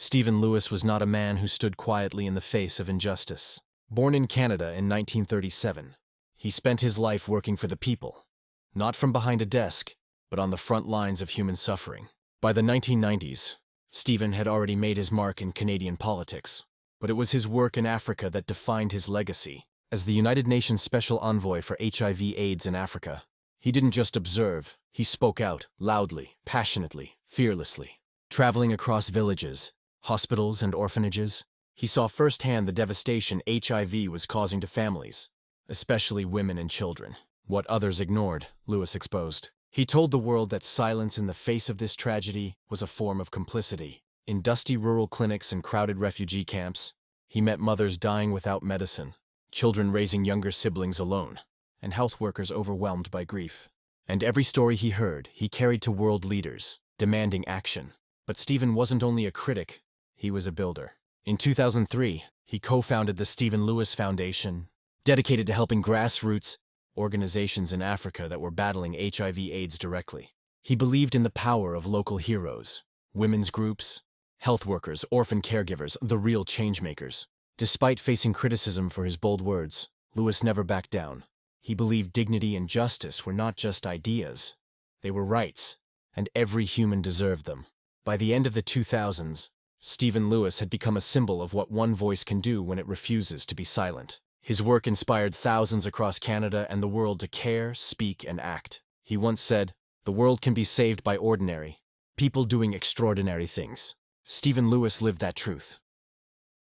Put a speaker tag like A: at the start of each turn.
A: Stephen Lewis was not a man who stood quietly in the face of injustice. Born in Canada in 1937, he spent his life working for the people, not from behind a desk, but on the front lines of human suffering. By the 1990s, Stephen had already made his mark in Canadian politics, but it was his work in Africa that defined his legacy. As the United Nations Special Envoy for HIV/AIDS in Africa, he didn't just observe, he spoke out, loudly, passionately, fearlessly. Traveling across villages, hospitals, and orphanages, he saw firsthand the devastation HIV was causing to families, especially women and children. What others ignored, Lewis exposed. He told the world that silence in the face of this tragedy was a form of complicity. In dusty rural clinics and crowded refugee camps, he met mothers dying without medicine, children raising younger siblings alone, and health workers overwhelmed by grief. And every story he heard, he carried to world leaders, demanding action. But Stephen wasn't only a critic, he was a builder. In 2003, he co-founded the Stephen Lewis Foundation, dedicated to helping grassroots organizations in Africa that were battling HIV/AIDS directly. He believed in the power of local heroes, women's groups, health workers, orphan caregivers, the real changemakers. Despite facing criticism for his bold words, Lewis never backed down. He believed dignity and justice were not just ideas, they were rights, and every human deserved them. By the end of the 2000s, Stephen Lewis had become a symbol of what one voice can do when it refuses to be silent. His work inspired thousands across Canada and the world to care, speak, and act. He once said, "The world can be saved by ordinary people doing extraordinary things." Stephen Lewis lived that truth.